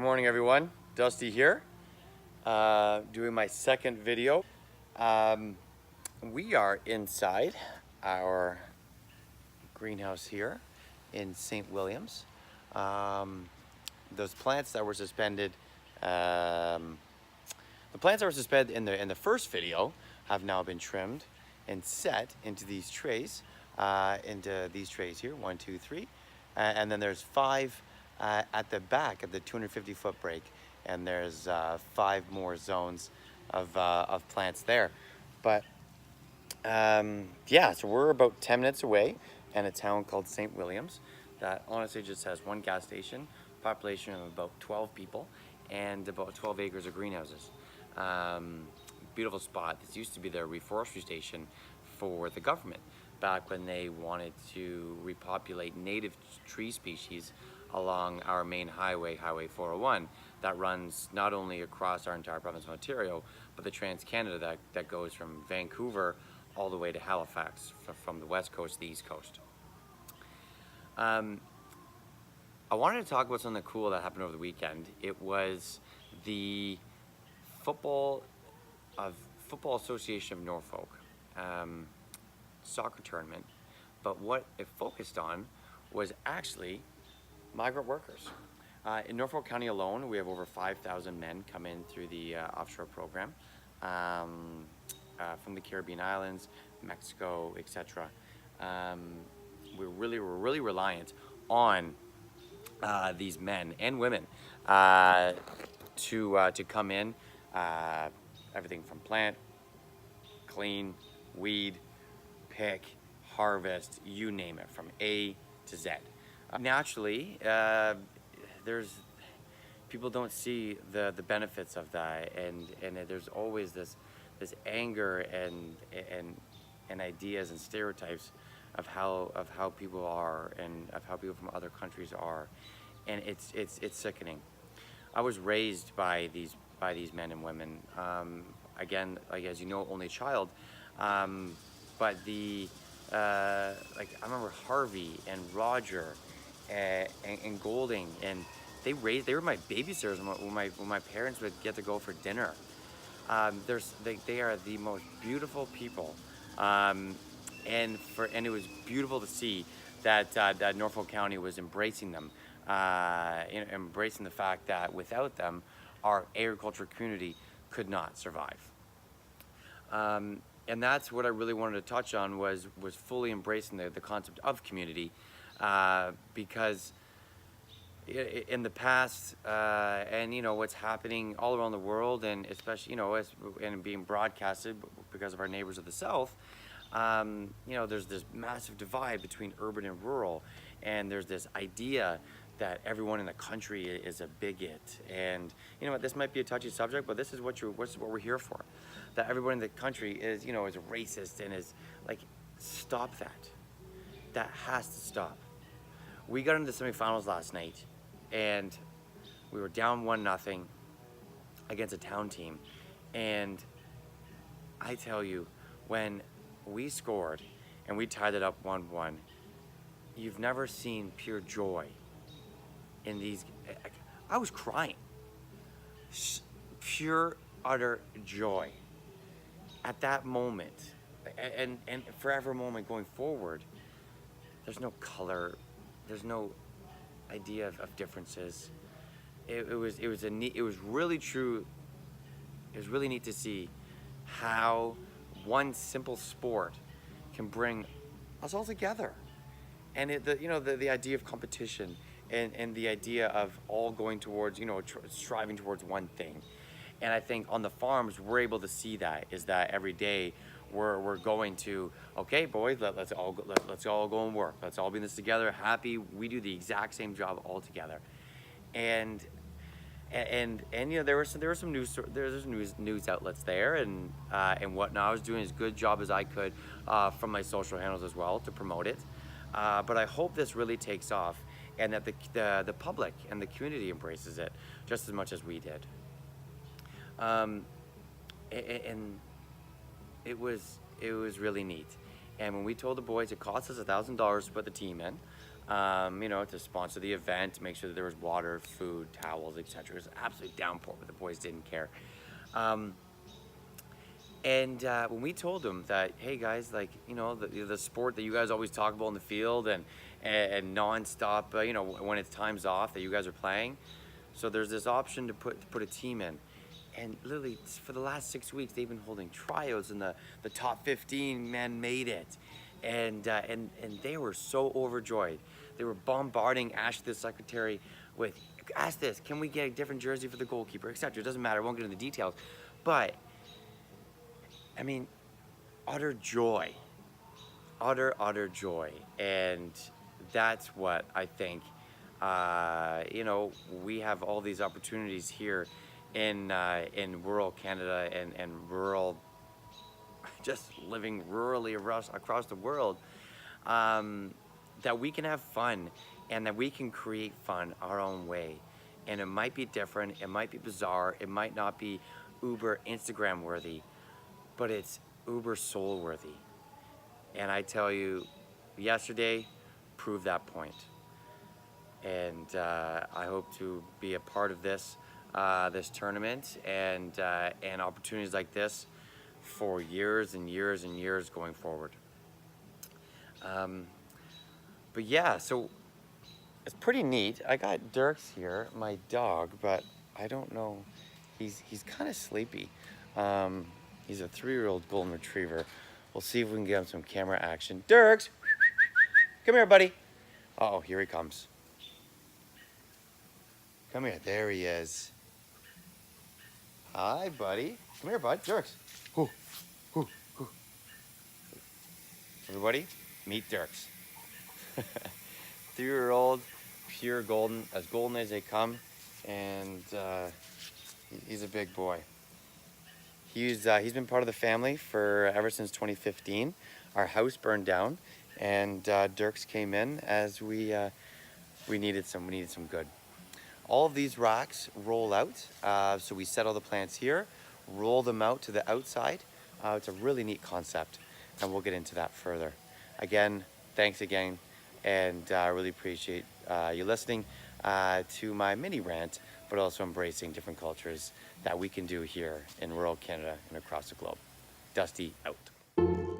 morning, everyone. Dusty here, doing my second video. We are inside our greenhouse here in St. Williams. Those plants that were suspended, the plants that were suspended in the first video have now been trimmed and set into these trays, here, 1, 2, 3, and then there's 5 at the back of the 250-foot break, and there's 5 more zones of plants there. But yeah, so we're about 10 minutes away in a town called St. Williams that honestly just has one gas station, population of about 12 people, and about 12 acres of greenhouses. Beautiful spot. This used to be their reforestry station for the government back when they wanted to repopulate native tree species along our main highway, Highway 401, that runs not only across our entire province of Ontario, but the Trans-Canada that goes from Vancouver all the way to Halifax, from the west coast to the east coast. I wanted to talk about something cool that happened over the weekend. It was the Football Association of Norfolk soccer tournament, but what it focused on was actually migrant workers. In Norfolk County alone, we have over 5,000 men come in through the offshore program from the Caribbean islands, Mexico, etc. We're really reliant on these men and women to come in. Everything from plant, clean, weed, pick, harvest, you name it, from A to Z. Naturally, people don't see the benefits of that, and there's always this anger and ideas and stereotypes of how people are and of how people from other countries are, and it's sickening. I was raised by these men and women. Again, like, as you know, only child, but I remember Harvey and Roger and Golding, and they were my babysitters when my parents would get to go for dinner. They are the most beautiful people, and it was beautiful to see that Norfolk County was embracing them, embracing the fact that without them, our agriculture community could not survive. And that's what I really wanted to touch on, was fully embracing the concept of community, because in the past, and what's happening all around the world, and especially and being broadcasted because of our neighbors of the south, there's this massive divide between urban and rural, and there's this idea that everyone in the country is a bigot. And this might be a touchy subject, but this is what we're here for. That everyone in the country is a racist and is like, stop that. That has to stop. We got into the semifinals last night, and we were down 1-0 against a town team. And I tell you, when we scored and we tied it up 1-1, you've never seen pure joy in these. I was crying. Pure, utter joy at that moment, and forever moment going forward. There's no color, there's no idea of differences. It was really true. It was really neat to see how one simple sport can bring us all together, and the idea of competition, and the idea of all going towards striving towards one thing. And I think on the farms we're able to see that every day we're going to, okay boys, let's all go and work, let's all be in this together, happy, we do the exact same job all together. And there were some news outlets there and whatnot. I was doing as good job as I could from my social handles as well to promote it, but I hope this really takes off, and that the public and the community embraces it just as much as we did. And it was really neat. And when we told the boys it cost us $1,000 to put the team in, you know, to sponsor the event, to make sure that there was water, food, towels, etc. It was an absolute downpour, but the boys didn't care. Um, and when we told them that, hey guys, like, you know, the sport that you guys always talk about in the field, and nonstop, you know, when it's times off that you guys are playing, so there's this option to put a team in. And literally for the last 6 weeks, they've been holding tryouts, and the top 15 men made it, and they were so overjoyed. They were bombarding Ashley, the secretary, with, ask this, can we get a different jersey for the goalkeeper, etc. It doesn't matter. I won't get into the details, but I mean, utter joy, utter joy, and that's what I think. You know, we have all these opportunities here in rural Canada, and rural, just living rurally across the world, that we can have fun, and that we can create fun our own way. And it might be different, it might be bizarre, it might not be uber Instagram worthy, but it's uber soul worthy. And I tell you, yesterday proved that point. And I hope to be a part of this tournament, and opportunities like this for years and years and years going forward. But yeah, so it's pretty neat. I got Dirk's here, my dog, but I don't know. He's kind of sleepy. He's a 3-year-old golden retriever. We'll see if we can get him some camera action. Dirks, come here, buddy. Uh-oh, here he comes. Come here. There he is. Hi, buddy. Come here, bud. Dirks. Hoo, hoo, hoo. Everybody, meet Dirks. 3-year-old, pure golden, as golden as they come, and he's a big boy. He's been part of the family for ever since 2015. Our house burned down, and Dirks came in as we needed some good. All of these racks roll out, so we set all the plants here, roll them out to the outside. It's a really neat concept, and we'll get into that further. Again, thanks again, and I really appreciate you listening to my mini rant, but also embracing different cultures that we can do here in rural Canada and across the globe. Dusty out.